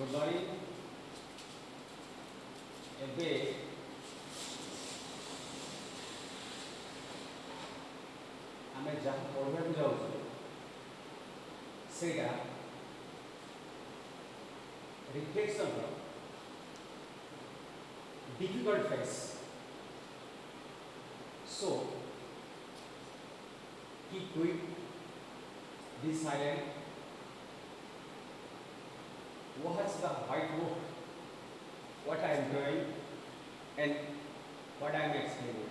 Good morning एबे आमे जहाँ पढ़ा जाऊँ सेटा reflection difficult face so keep quiet, be silent, watch the whiteboard, what I am doing and what I am explaining.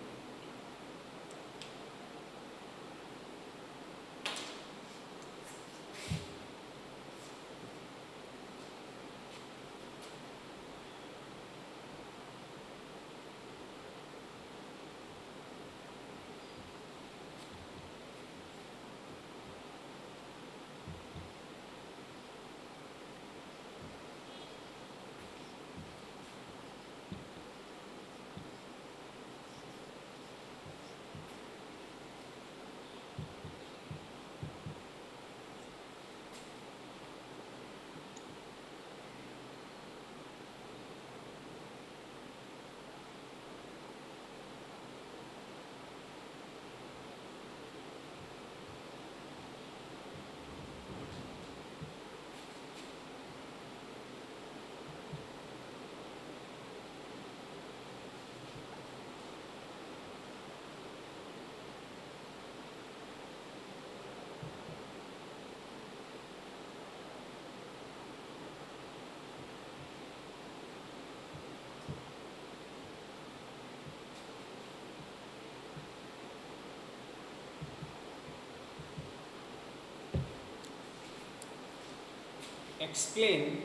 Explain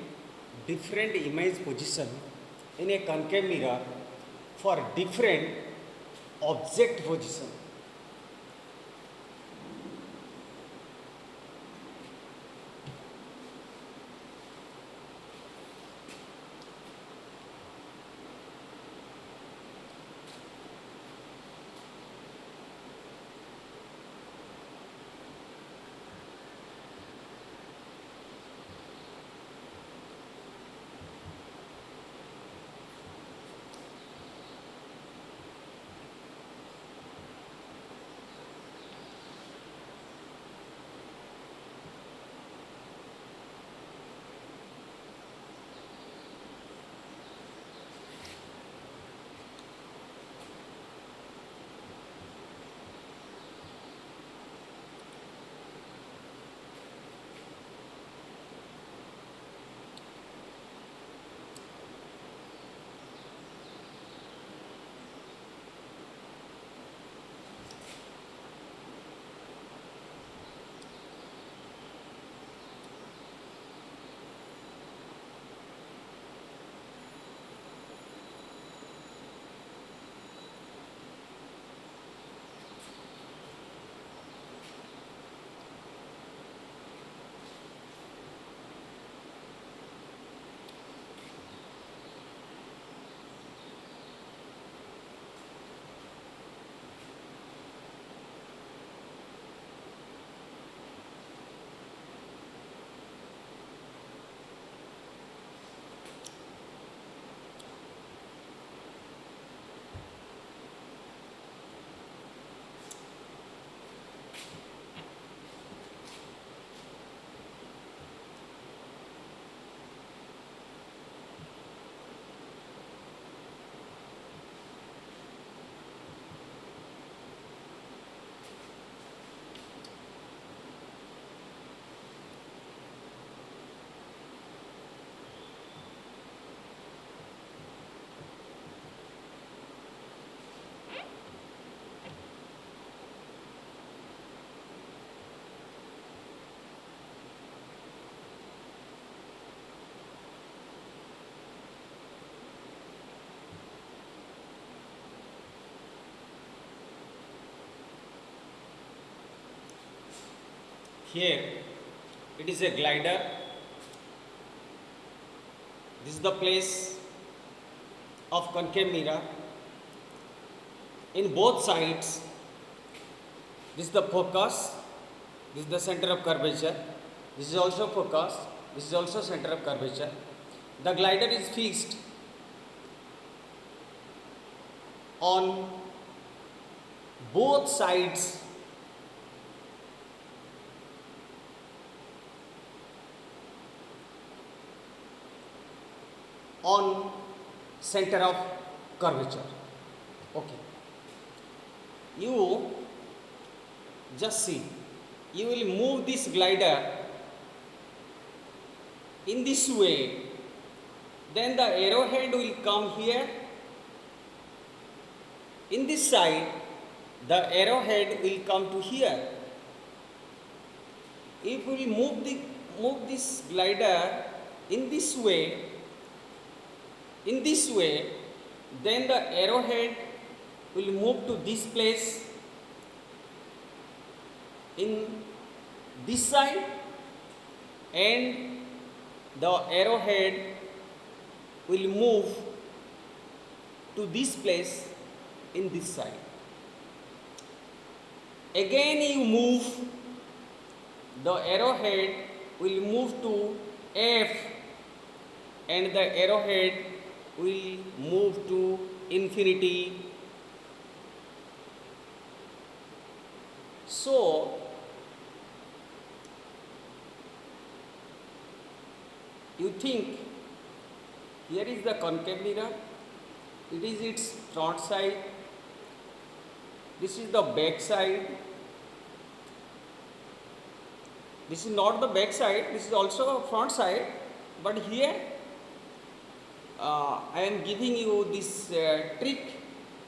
different image position in a concave mirror for different object position. Here it is a glider. This is the place of concave mirror. In both sides, this is the focus, this is the center of curvature, this is also focus, this is also center of curvature. the glider is fixed on both sides on center of curvature. Okay. You just see, you will move this glider in this way, then the arrowhead will come here. In this side, the arrowhead will come to here. If we move this glider in this way, then the arrowhead will move to this place in this side, and the arrowhead will move to this place in this side. Again you move, the arrowhead will move to F, and the arrowhead will move to infinity. So you think, here is the concave mirror, it is its front side, this is the back side, this is not the back side, this is also a front side, but here I am giving you this trick.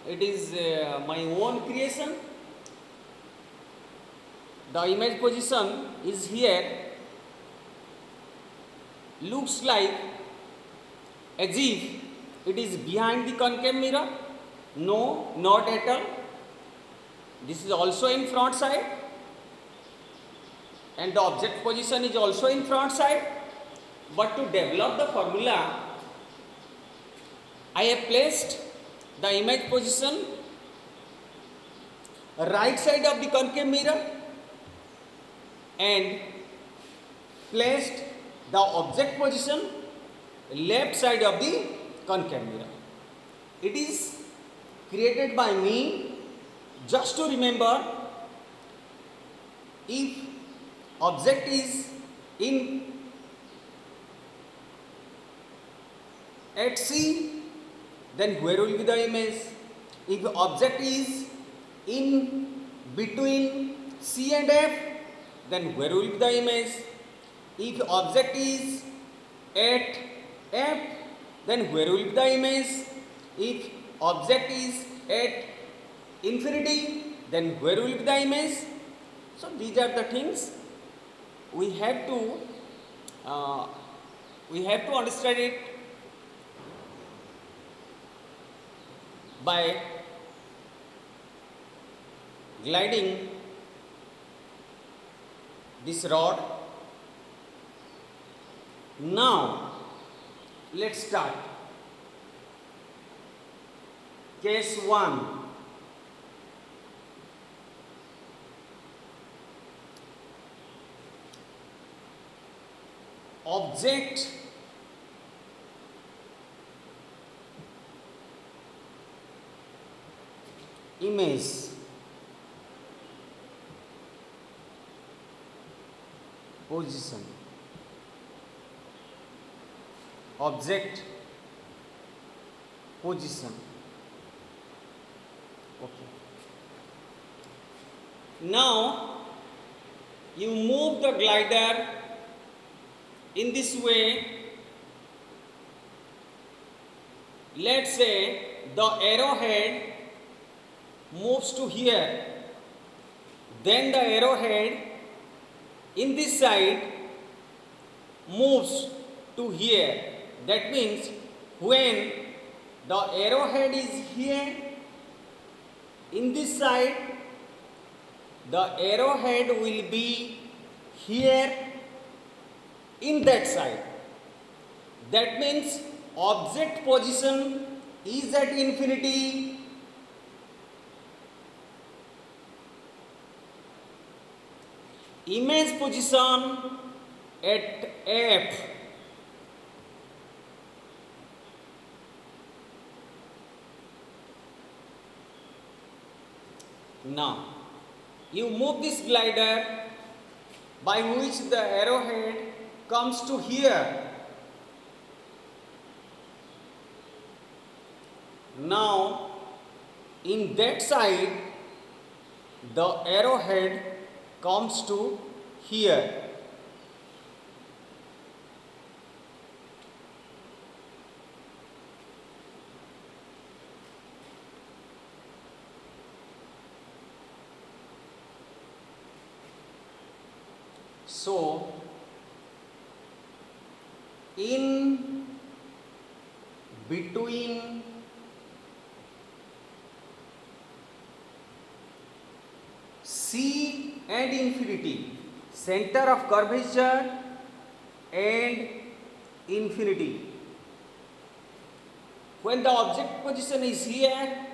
It is my own creation. The image position is here, looks like as if it is behind the concave mirror. No, not at all. This is also in front side, and the object position is also in front side. But to develop the formula, I have placed the image position right side of the concave mirror and placed the object position left side of the concave mirror. It is created by me just to remember, if object is in at C, then where will be the image? If object is in between C and F, then where will be the image? If object is at F, then where will be the image? If object is at infinity, then where will be the image? So these are the things we have to understand it by gliding this rod. Now let's start. Case 1. Object image position, object position. Okay. Now you move the glider in this way. Let's say the arrowhead moves to here, then the arrowhead in this side moves to here. That means when the arrowhead is here in this side, the arrowhead will be here in that side. That means object position is at infinity, image position at F. Now you move this glider by which the arrowhead comes to here. Now in that side the arrowhead comes to here. So in between C and infinity, center of curvature and infinity, when the object position is here,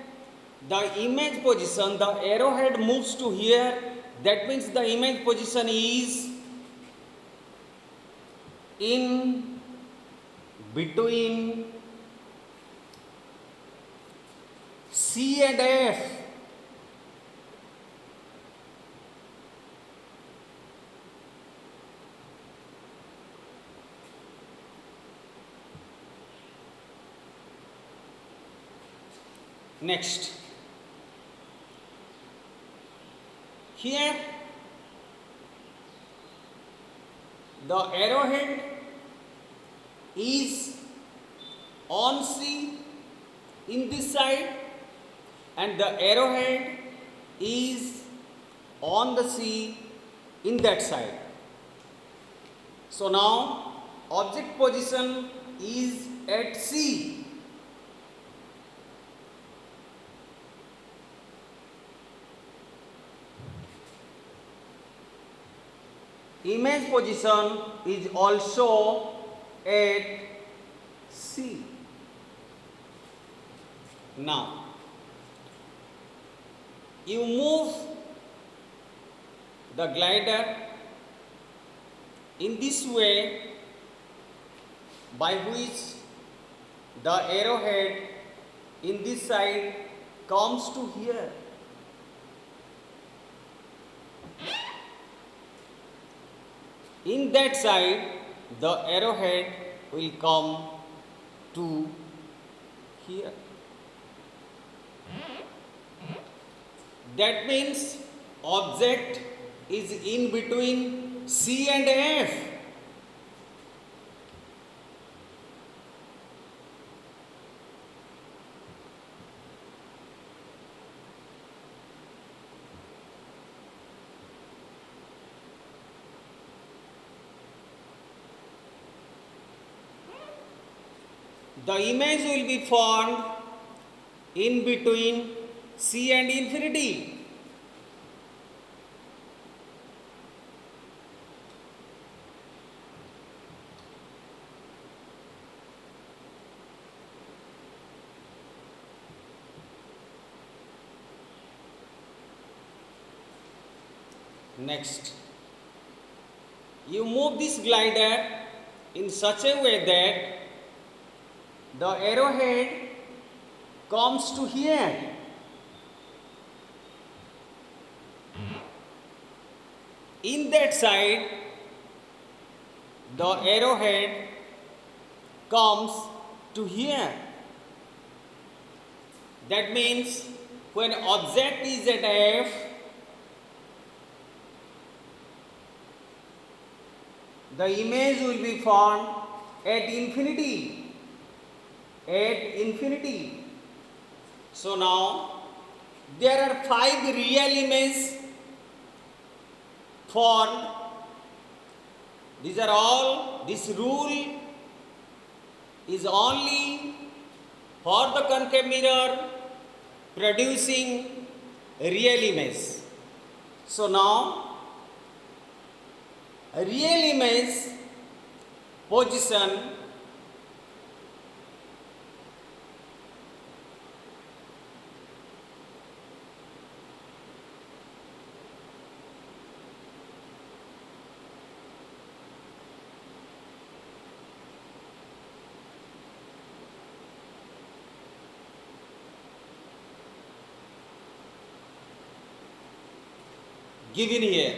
the image position, the arrowhead moves to here, that means the image position is in between C and F. Next, here the arrowhead is on C in this side and the arrowhead is on the C in that side. So now object position is at C. Image position is also at C. Now you move the glider in this way by which the arrowhead in this side comes to here. In that side, the arrowhead will come to here. That means object is in between C and F. The image will be formed in between C and infinity. Next, you move this glider in such a way that the arrowhead comes to here. In that side, the arrowhead comes to here. That means when object is at F, the image will be formed at infinity. At infinity. So now there are 5 real images formed. These are all, this rule is only for the concave mirror producing real image. So now a real image position given here.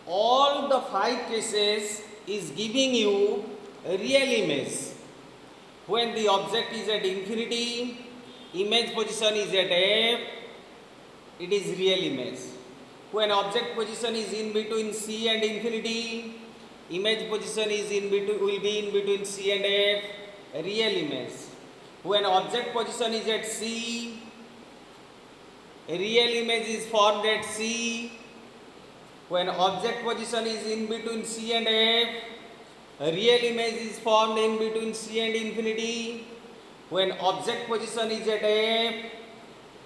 All the 5 cases is giving you a real image. When the object is at infinity, image position is at F, it is real image. When object position is in between C and infinity, image position is will be in between C and F, real image. When object position is at C, a real image is formed at C. When object position is in between C and F, a real image is formed in between C and infinity. When object position is at F,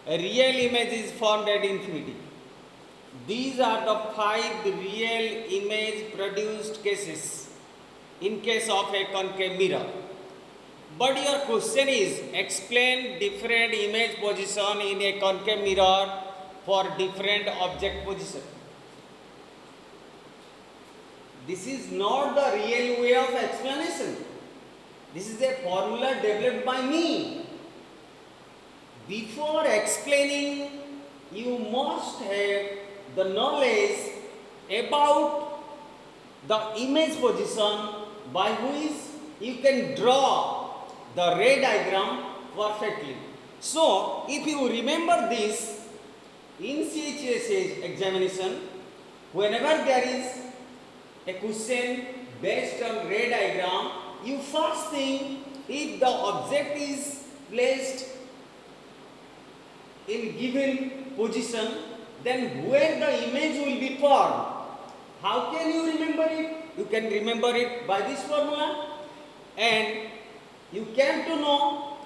a real image is formed at infinity. These are the 5 real image produced cases in case of a concave mirror. But your question is, explain different image position in a concave mirror for different object position. This is not the real way of explanation. This is a formula developed by me. Before explaining, you must have the knowledge about the image position by which you can draw the ray diagram perfectly. So, if you remember this, in CHSA examination, whenever there is a question based on ray diagram, you first think if the object is placed in given position, then where the image will be formed. How can you remember it? You can remember it by this formula, and you came to know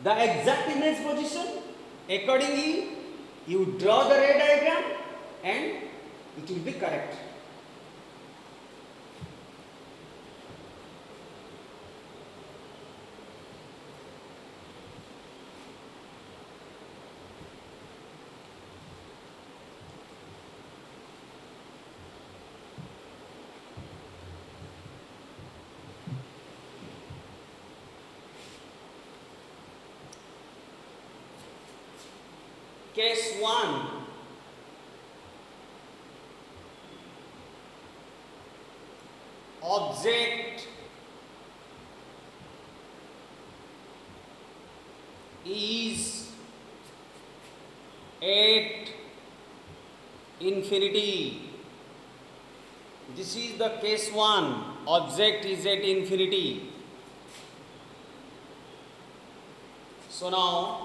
the exact image position. Accordingly, you draw the ray diagram and it will be correct. Case 1. Object is at infinity. This is the case 1. Object is at infinity. So now,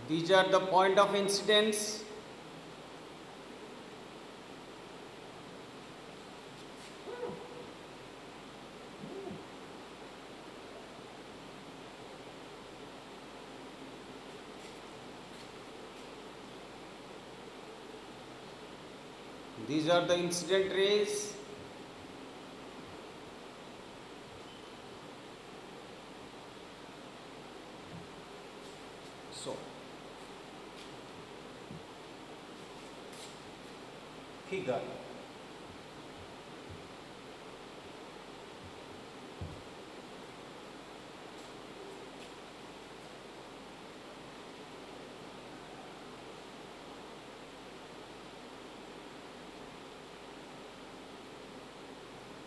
These are the point of incidence. These are the incident rays. So, figure.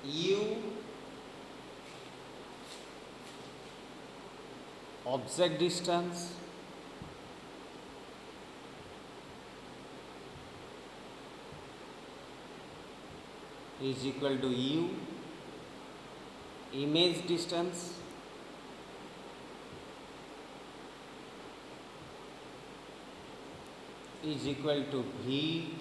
U object distance is equal to U image distance is equal to V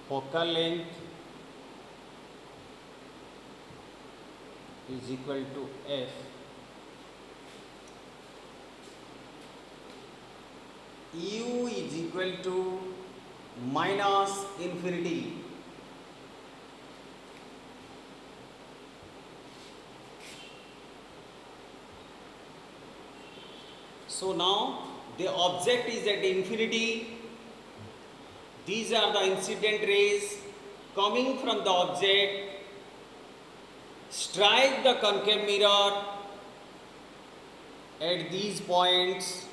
focal length is equal to F. U is equal to minus infinity. So now the object is at infinity. These are the incident rays coming from the object, strike the concave mirror at these points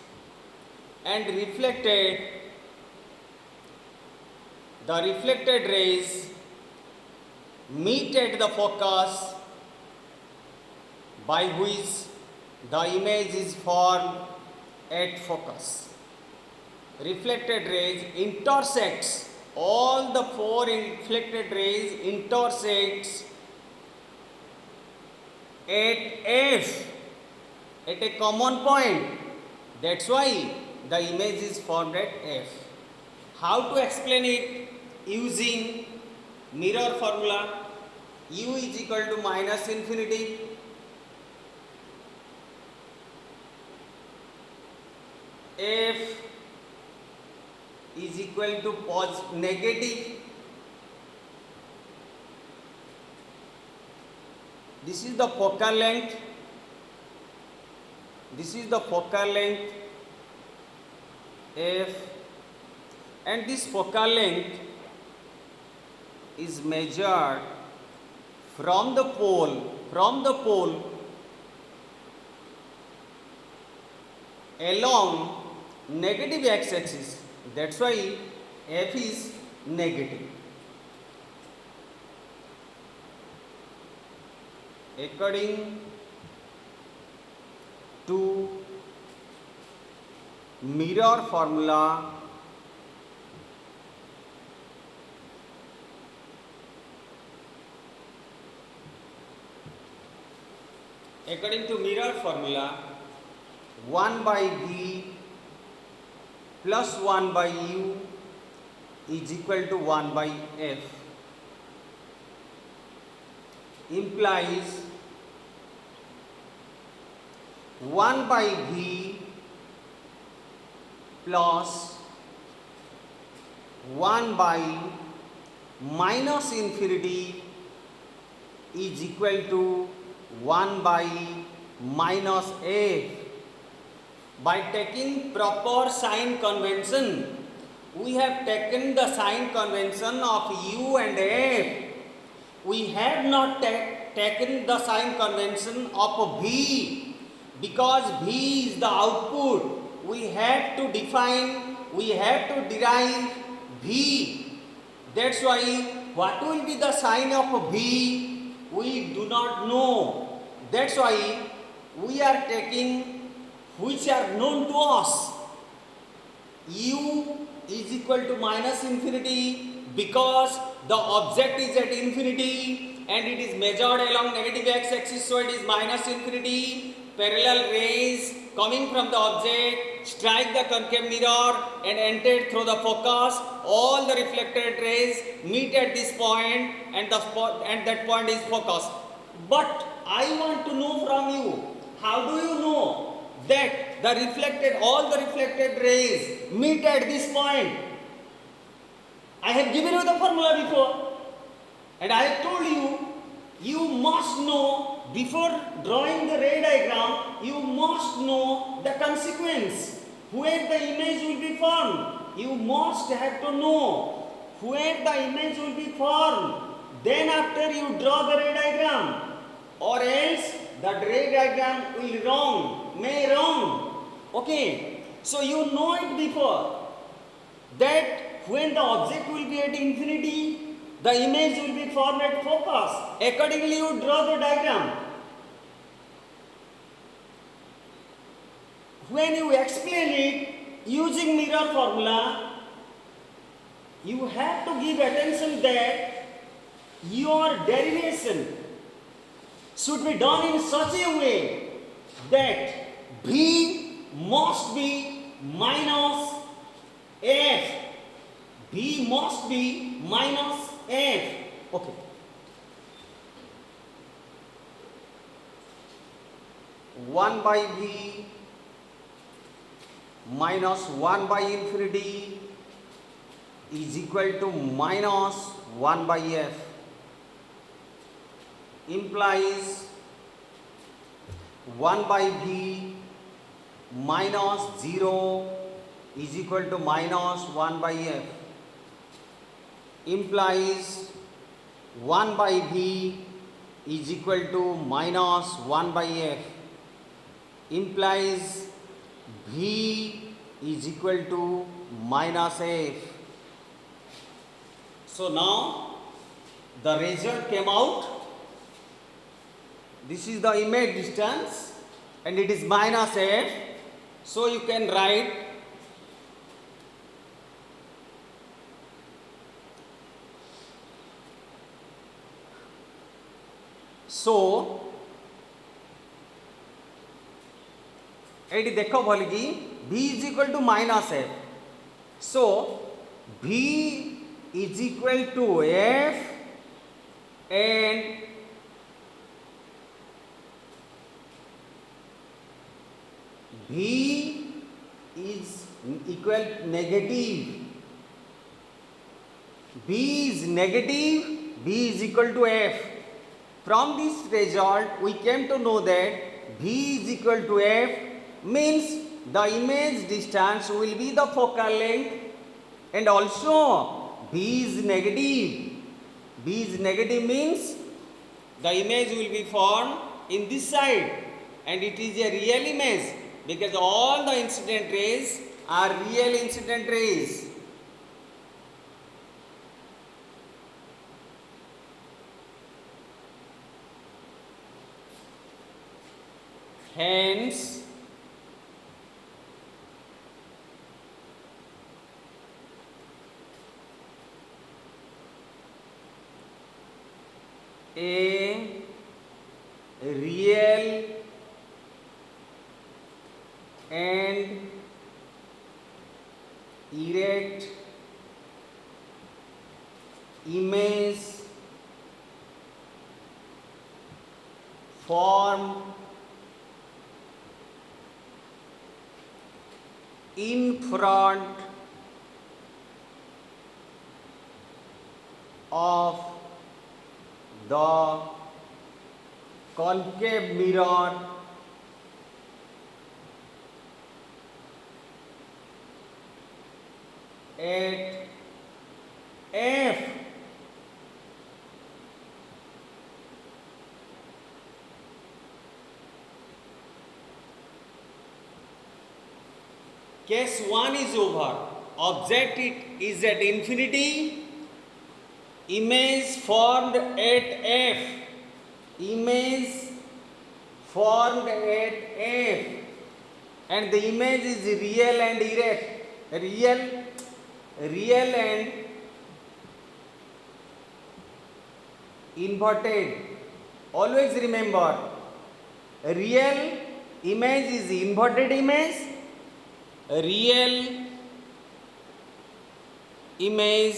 and reflected. The reflected rays meet at the focus by which the image is formed at focus. Reflected rays intersects, all the four reflected rays intersects at F, at a common point. That's why the image is formed at F. How to explain it? Using mirror formula. U is equal to minus infinity. F is equal to negative. This is the focal length. This is the focal length F, and this focal length is measured from the pole along negative x-axis. That's why F is negative. According to mirror formula, according to mirror formula, 1 by V plus 1 by U is equal to 1 by F, implies 1 by V plus 1 by minus infinity is equal to 1 by minus F. By taking proper sign convention, we have taken the sign convention of U and F. We have not taken the sign convention of V, because V is the output. We have to derive V. That's why what will be the sign of V, we do not know. That's why we are taking which are known to us. U is equal to minus infinity because the object is at infinity and it is measured along negative x-axis, so it is minus infinity. Parallel rays coming from the object, strike the concave mirror and entered through the focus. All the reflected rays meet at this point and that point is focus. But I want to know from you, how do you know that all the reflected rays meet at this point? I have given you the formula before and I have told you, you must know before drawing the ray diagram, you must know the consequence where the image will be formed. You must have to know where the image will be formed. Then after you draw the ray diagram, or else the ray diagram will may wrong. Okay, so you know it before that when the object will be at infinity, the image will be formed at focus. Accordingly, you draw the diagram. When you explain it using mirror formula, you have to give attention that your derivation should be done in such a way that V must be minus F. V must be minus F. Okay. One by V minus 1 by infinity is equal to minus 1 by F, implies 1 by V minus 0 is equal to minus 1 by F, implies 1 by V is equal to minus 1 by F, implies V is equal to minus F. So now the result came out. This is the image distance and it is minus F. So you can write so एटी देख भल कि V is equal to minus F. So V is equal to F and V is equal negative. V is negative, V is equal to F. From this result we came to know that V is equal to F means the image distance will be the focal length, and also V is negative. V is negative means the image will be formed in this side and it is a real image because all the incident rays are real incident rays. Hence, a real and erect image formed in front of the concave mirror at F. Case 1 is over. Object is at infinity. Image formed at F. Image formed at F. And the image is real and erect. Real and inverted. Always remember, real image is inverted image, real image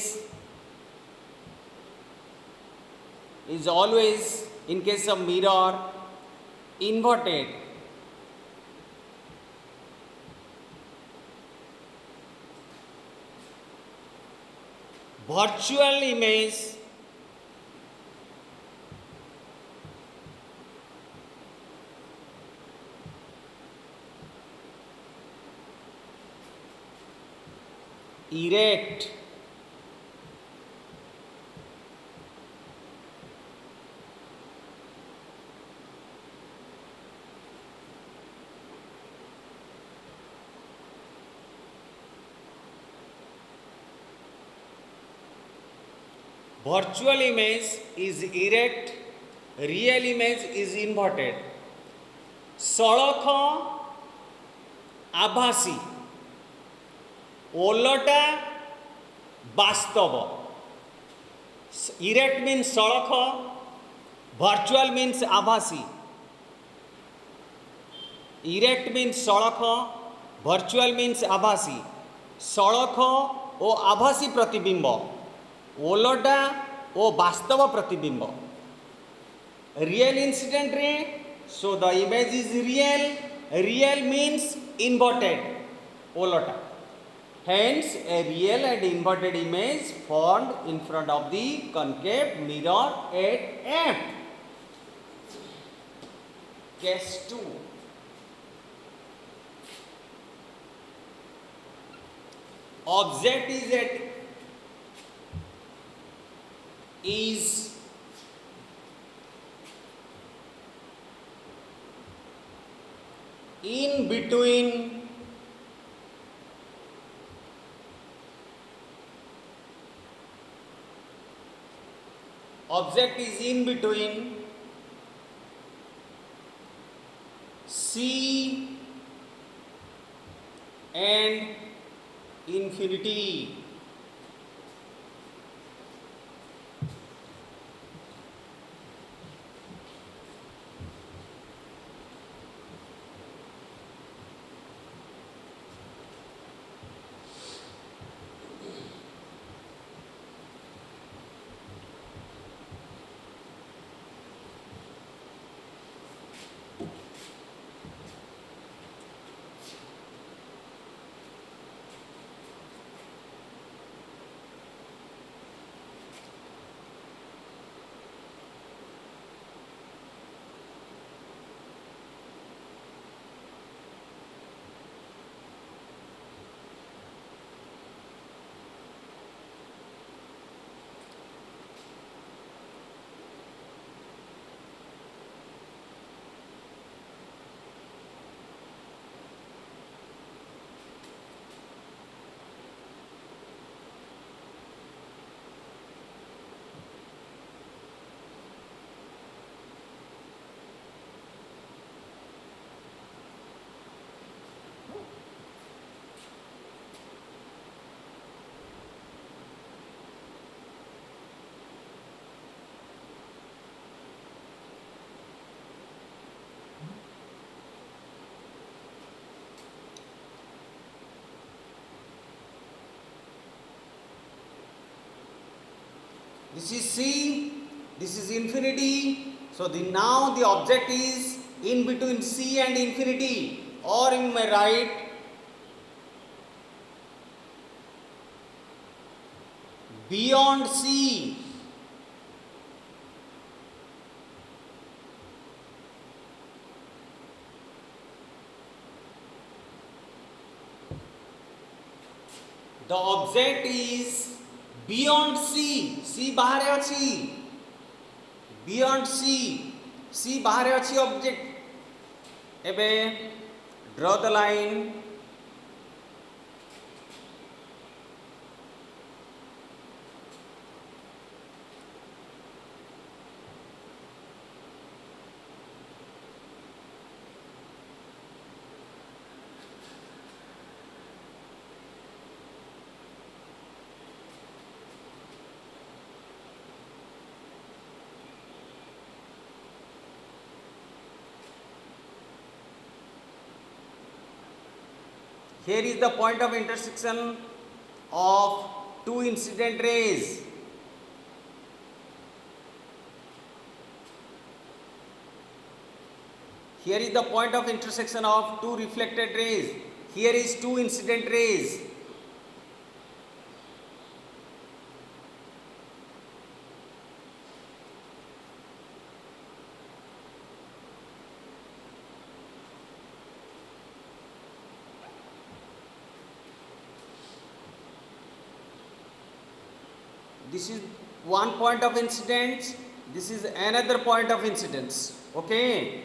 is always, in case of mirror, inverted. Virtual image erect. Virtual image is erect, real image is inverted. सड़क आभासी, ओलटा वास्तव. Erect means सड़क, virtual means आभासी. Erect means सड़क, virtual means आभासी. सड़क ओ आभासी प्रतिबिंब, ओलटा ओ वास्तव प्रतिबिंब. Real incident ray, so the image is real. Real means inverted, ओलटा. Hence a real and inverted image formed in front of the concave mirror at F. Case 2. Object is in between C and infinity. This is C, this is infinity. So now the object is in between C and infinity, or you may write beyond C. The object is beyond C. C बाहर अछि. Beyond C. C बाहर अछि object. एबे draw the line. Here is the point of intersection of two incident rays. Here is the point of intersection of two reflected rays. Here is two incident rays. This is one point of incidence. This is another point of incidence. Okay.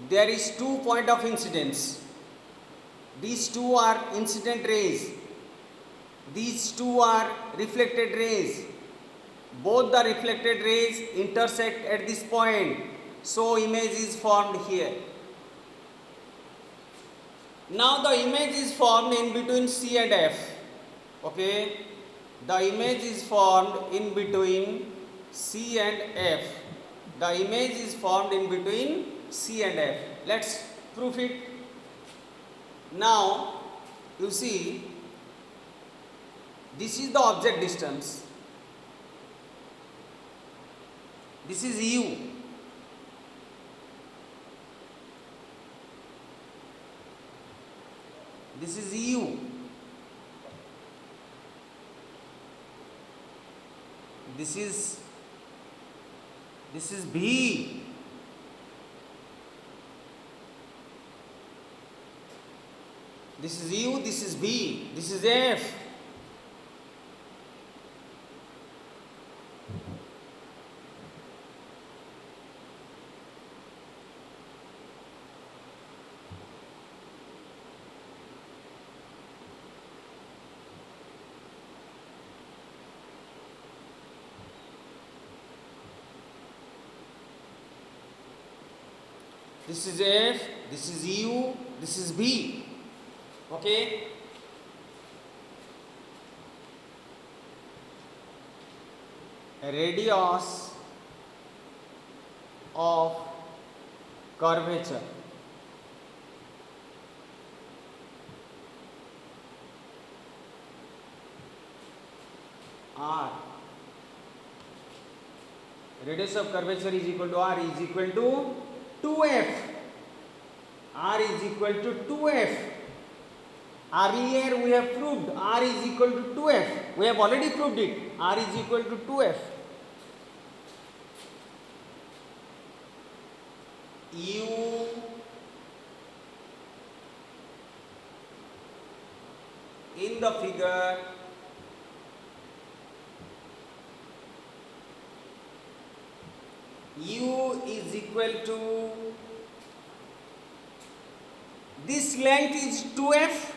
There is 2 point of incidence. These two are incident rays. These two are reflected rays. Both the reflected rays intersect at this point. So image is formed here. Now the image is formed in between C and F. Okay. The image is formed in between C and F. The image is formed in between C and F. Let's prove it. Now, you see, this is the object distance. This is U. This is U. This is B. This is U, this is B, this is F. This is F, this is U, this is B. Okay. A radius of curvature R. Radius of curvature is equal to R is equal to 2F. R is equal to 2F. Earlier we have proved R is equal to 2F. We have already proved it. R is equal to 2F. U in the figure U is equal to, this length is 2F,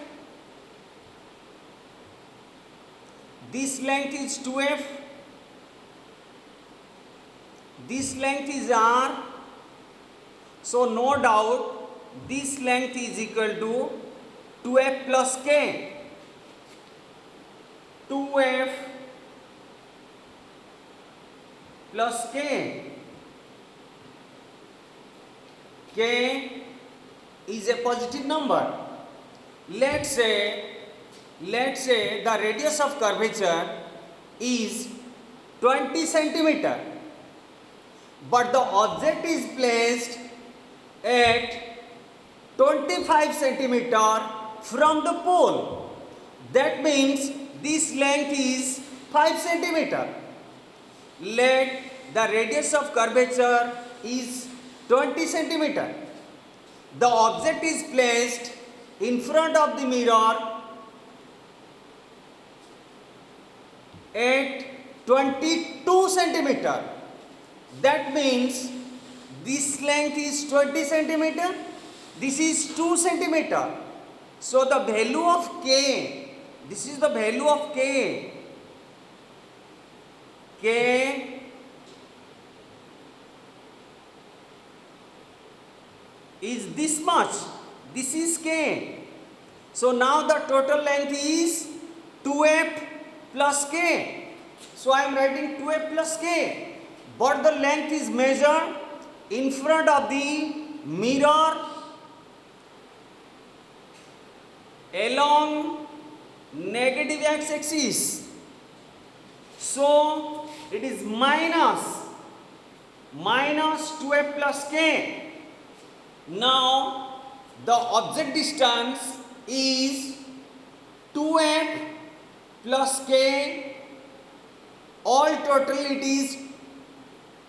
this length is 2F, this length is R, so no doubt this length is equal to 2F plus K. 2F plus K. K is a positive number. Let's say the radius of curvature is 20 centimeter, but the object is placed at 25 centimeter from the pole. That means this length is 5 centimeter. Let the radius of curvature is 20 centimeter. The object is placed in front of the mirror at 22 centimeter. That means this length is 20 centimeter, this is 2 centimeter. So the value of K, this is the value of K. K is this much. This is K. So now the total length is 2F plus K. So I am writing 2F plus K. But the length is measured in front of the mirror along negative x-axis. So it is minus 2f plus k. Now the object distance is 2f plus k. All total it is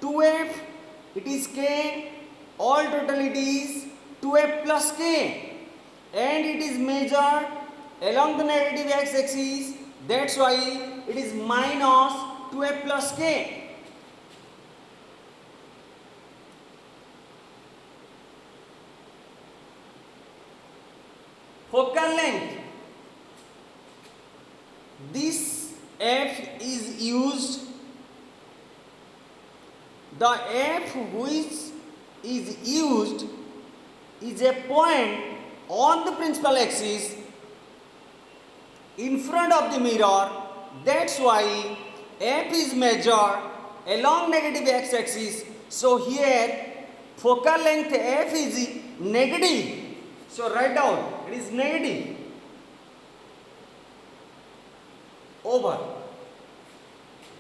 2f, it is k, all total it is 2f plus k, and it is measured along the negative x-axis. That's why it is minus 2f plus k. Focal length. This f is used. The f which is used is a point on the principal axis in front of the mirror. That's why f is measured along negative x-axis. So here focal length f is negative. So write down, it is negative over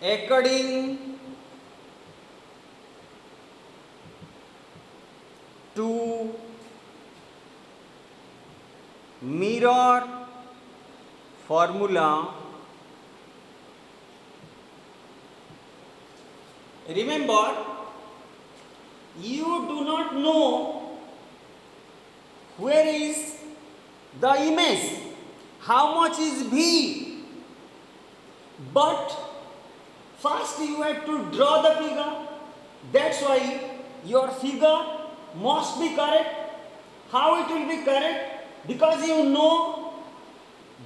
according to mirror formula. Remember, you do not know where is the image, how much is V, but first you have to draw the figure. That's why your figure must be correct. How it will be correct? Because you know,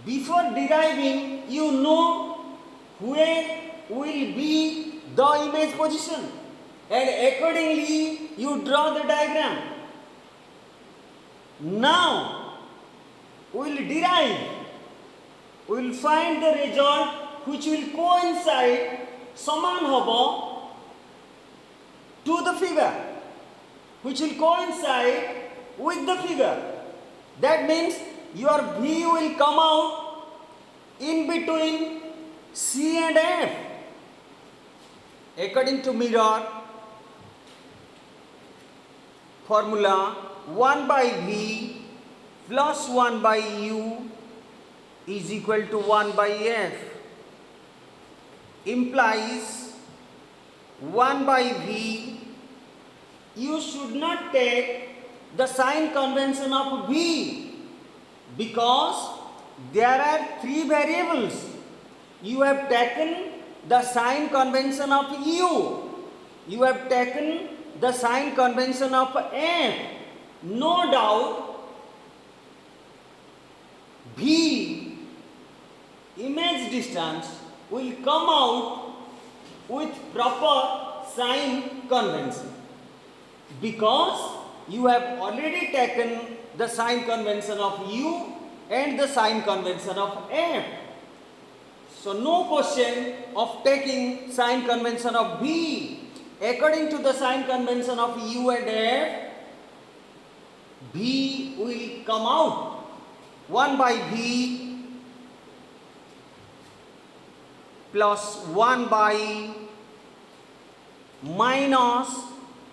before deriving, you know where will be the image position, and accordingly you draw the diagram. Now we will derive, we will find the result which will coincide saman hobo to the figure, which will coincide with the figure. That means your V will come out in between C and F. According to mirror formula, 1 by V plus 1 by U is equal to 1 by F, implies 1 by V. You should not take the sign convention of V because there are three variables. You have taken the sign convention of U, you have taken the sign convention of F. No doubt V, image distance, will come out with proper sign convention because you have already taken the sign convention of U and the sign convention of F. So no question of taking sign convention of V. According to the sign convention of U and F, V will come out 1 by V plus 1 by minus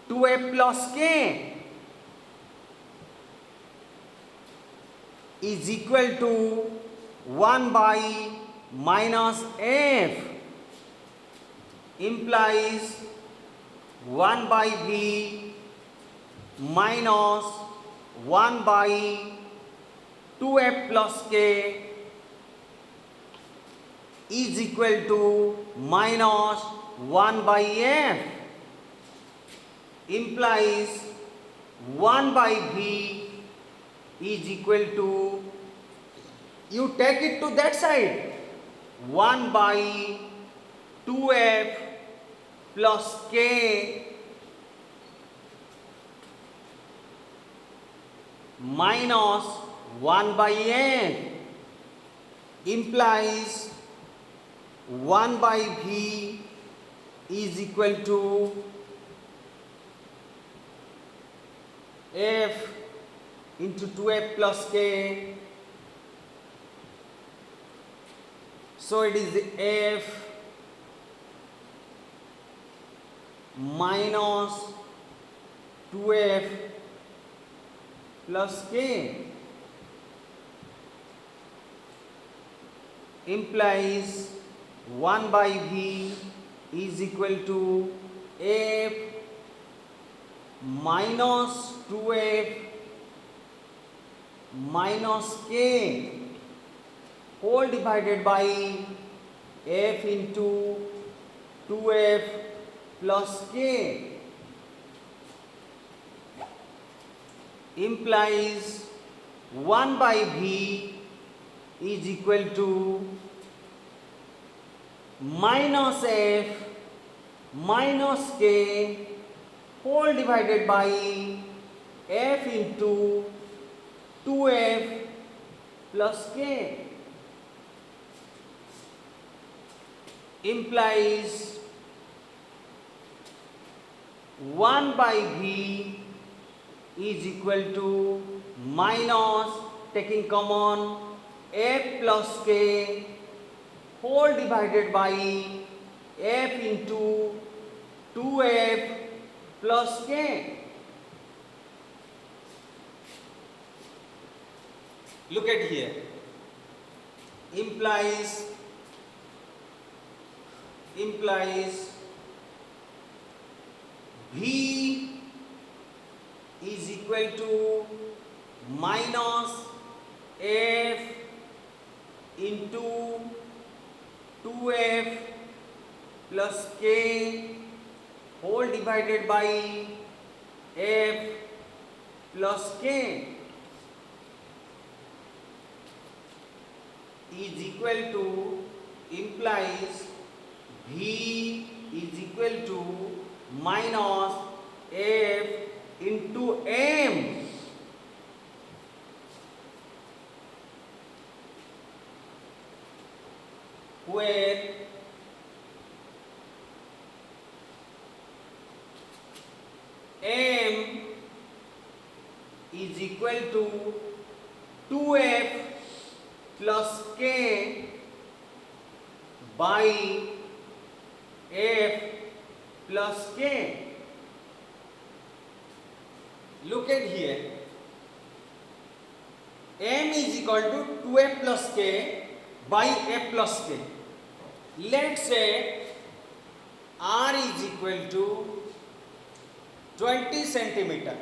2F plus K is equal to 1 by minus F, implies 1 by V minus 1 by 2F plus K is equal to minus 1 by F, implies 1 by V is equal to, you take it to that side, 1 by 2F plus K minus 1 by F, implies 1 by V is equal to F into 2F plus K So it is f minus 2f plus k implies 1 by v is equal to f minus 2f minus k whole divided by f into 2f plus k implies 1 by v is equal to minus f minus k whole divided by f into 2f plus k implies 1 by v is equal to minus taking common f plus k whole divided by f into 2f plus k. Look at here. Implies v is equal to minus f into 2f plus k whole divided by f plus k is equal to implies v is equal to minus f into m where m is equal to 2f plus k by f plus k. Look at here. M is equal to 2f plus k by f plus k. Let's say R is equal to 20 centimeter.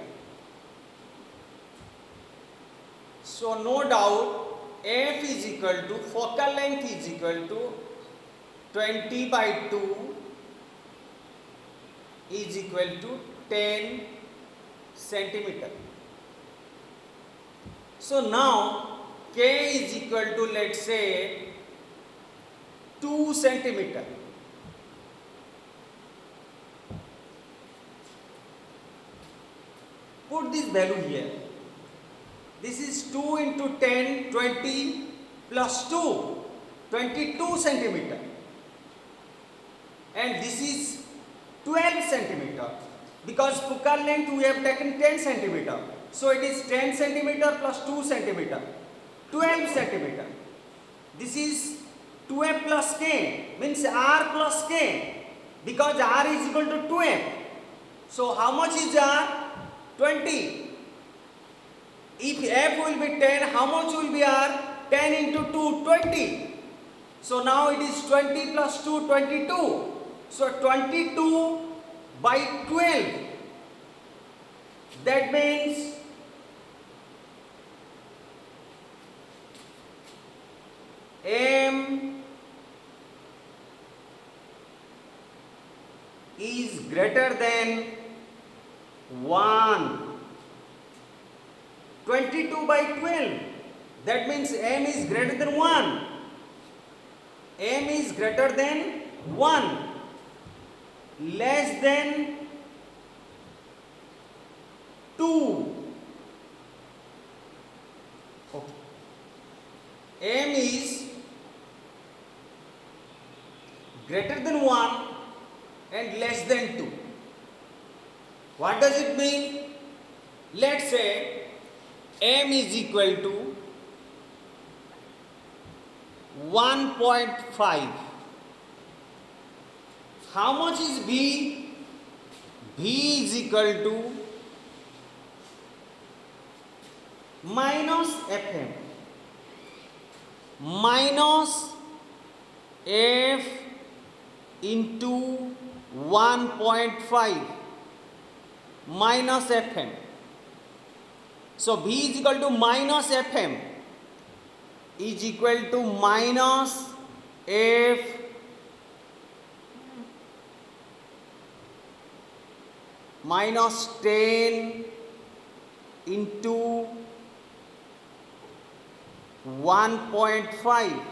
So no doubt f is equal to focal length is equal to 20 by 2 is equal to 10 centimeter. So now k is equal to, let's say, 2 centimeter. Put this value here. This is 2 into 10, 20 plus 2, 22 centimeter. And this is 12 centimeter. Because focal length we have taken 10 centimeter. So it is 10 centimeter plus 2 centimeter, 12 centimeter. This is 2f plus k, means r plus k, because r is equal to 2f. So how much is r? 20. If f will be 10, how much will be r? 10 into 2, 20. So now it is 20 plus 2, 22. So 22 by 12. That means m is greater than 1. 22 by 12. That means m is greater than 1. M is greater than 1. Less than 2. Okay. M is greater than 1 and less than 2. What does it mean? Let's say m is equal to 1.5. How much is V? V is equal to minus Fm minus F into 1.5 minus Fm. So V is equal to minus Fm is equal to minus F minus 10 into 1.5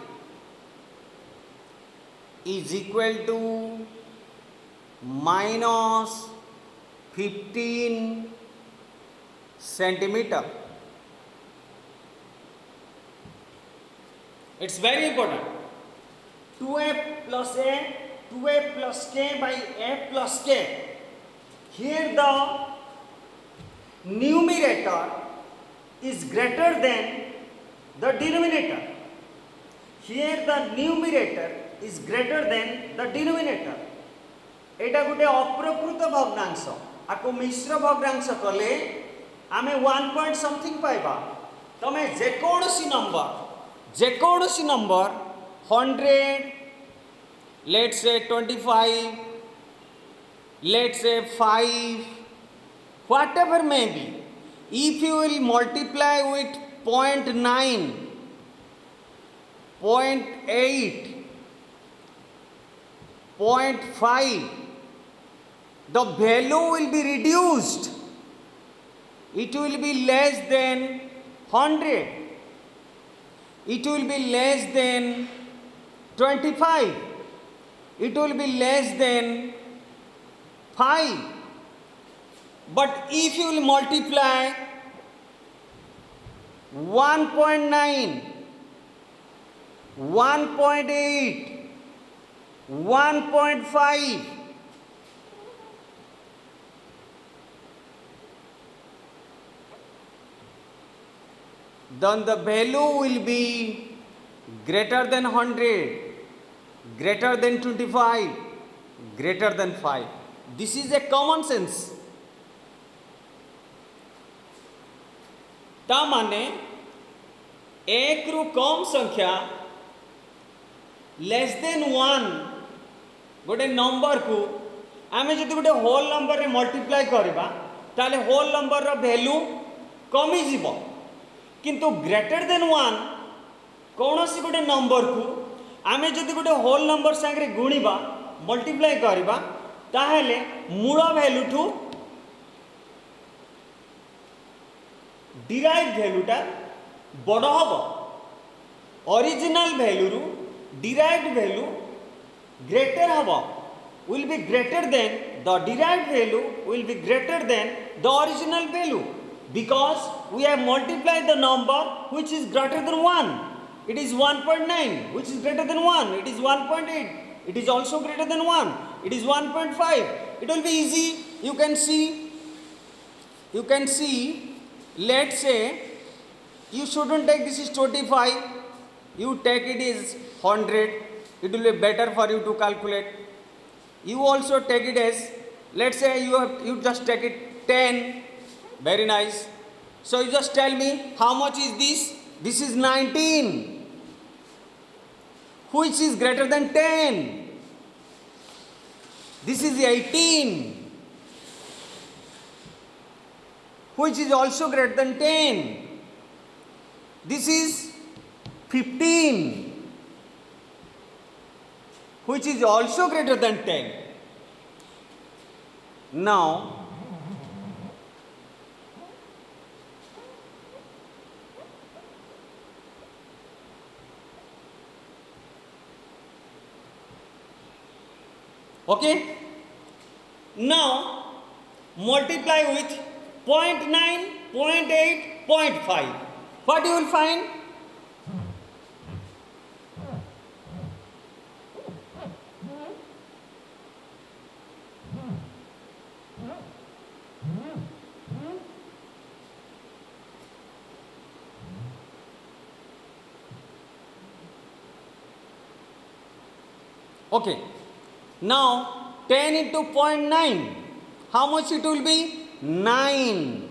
is equal to minus 15 centimeter. It's very important. 2f plus a, 2f plus k by f plus k. Here the numerator is greater than the denominator. Here the numerator is greater than the denominator. एटा गोटे अप्रकृत भग्नांश आको मिश्र भग्नांश कले आमे 1 point something पाइबा. तमे जेकोसी number 100, let's say 25, let's say 5, whatever may be, if you will multiply with 0.9, 0.8, 0.5, the value will be reduced. It will be less than 100. It will be less than 25. It will be less than 5. But if you will multiply 1.9, 1.8, 1.5, then the value will be greater than 100, greater than 25, greater than 5. This is a common sense. ता माने एक रु कम संख्या less than 1 गोटे number को आमे जदि गोटे होल नंबर रे मल्टीप्लाई करबा ताले होल नंबर रो वैल्यू कमी जीवो. किंतु ग्रेटर देन 1 कौनसी गोटे नंबर को आमे जदि गोटे होल नंबर संगे गुणिबा मल्टीप्लाई करबा ताहेले मूल वैल्यू ठू डिराइव वैल्यूटा बड़ हम. ओरिजिनल वैल्यू रु डिराइव्ड वैल्यू ग्रेटर हम, will be greater than the derived value will be greater than the original value, because we have multiplied the number which is greater than 1. It is 1.9, which is greater than 1. It is 1.8. It is also greater than 1. It is 1.5. It will be easy. You can see, let's say you shouldn't take this is 25, you take it is 100. It will be better for you to calculate. You also take it as, let's say you just take it 10. Very nice. So you just tell me how much is this? This is 19. Which is greater than 10? This is 18. Which is also greater than 10? This is 15. Which is also greater than 10. Now, okay, now multiply with 0.9, 0.8, 0.5. What you will find? Okay. Now 10 into 0.9. How much it will be? 9.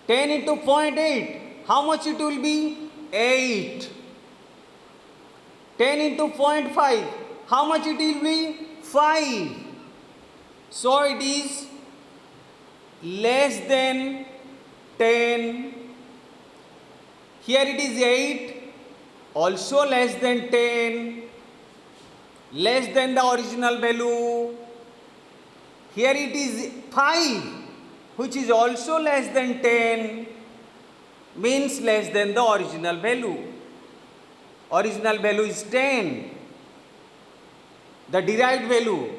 10 into 0.8. How much it will be? 8. 10 into 0.5. How much it will be? 5. So it is less than 10. Here it is 8. Also less than 10. Less than the original value. Here it is 5, which is also less than 10, means less than the original value. Original value is 10. The derived value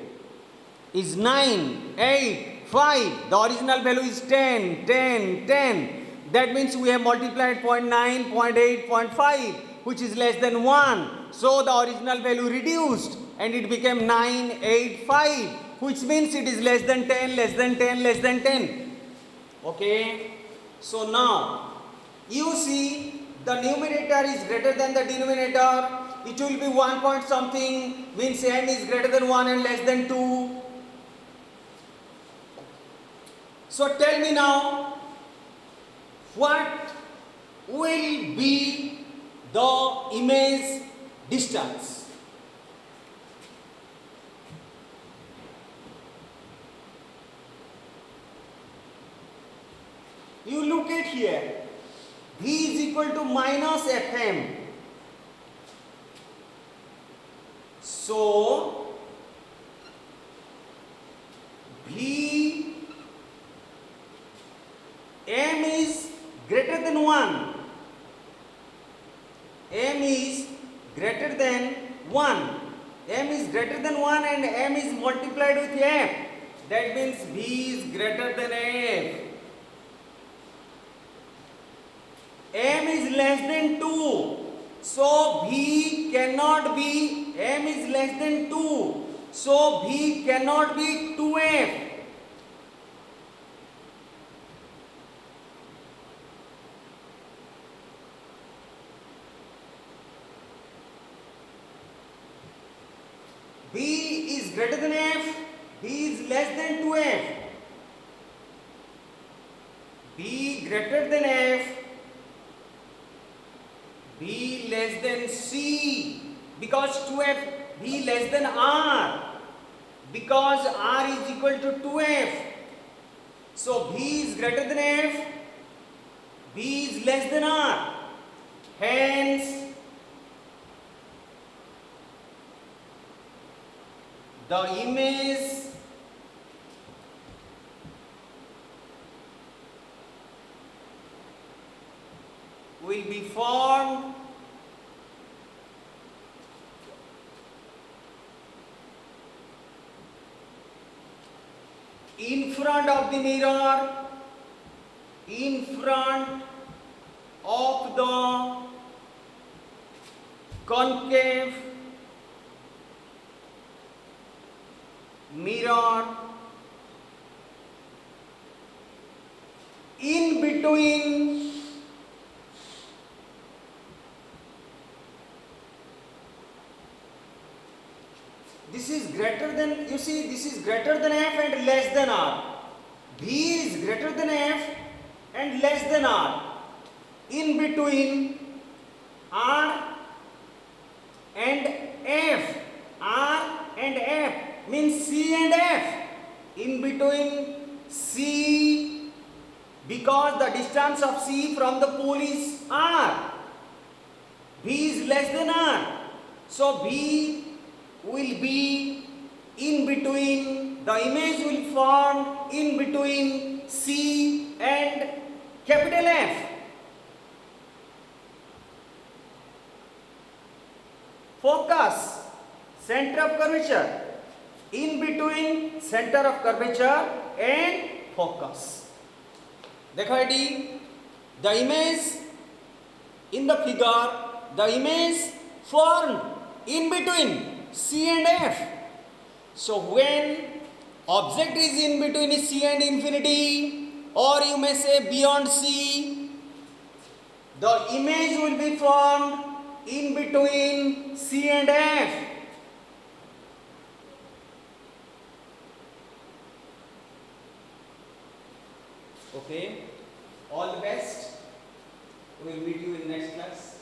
is 9, 8, 5. The original value is 10, 10, 10. That means we have multiplied 0.9, 0.8, 0.5, which is less than 1. So the original value reduced and it became 9, 8, 5, which means it is less than 10, less than 10, less than 10. Okay. So now you see the numerator is greater than the denominator. It will be 1 point something, means m is greater than 1 and less than 2. So tell me now, what will be the image distance? You look at here, V is equal to minus Fm. So, V, M is greater than 1. M is greater than 1. M is greater than 1 and M is multiplied with F. That means V is greater than F. M is less than 2. So V cannot be, M is less than 2. So V cannot be 2F. V is greater than F, V is less than 2F. B greater than F, B less than C, because 2F, B less than R, because R is equal to 2F. So B is greater than F, B is less than R. Hence, the image will be formed in front of the mirror, in front of the concave mirror, in between this is greater than, you see, this is greater than F and less than R. B is greater than F and less than R. In between R and F, R and F means C and F. In between C, because the distance of C from the pole is R. B is less than R. So B will be in between, the image will form in between C and capital F. Focus, center of curvature, in between center of curvature and focus. देखो AD, the image in the figure, the image formed in between C and F. So when object is in between C and infinity, or you may say beyond C, the image will be formed in between C and F. Okay, all the best. We will meet you in next class.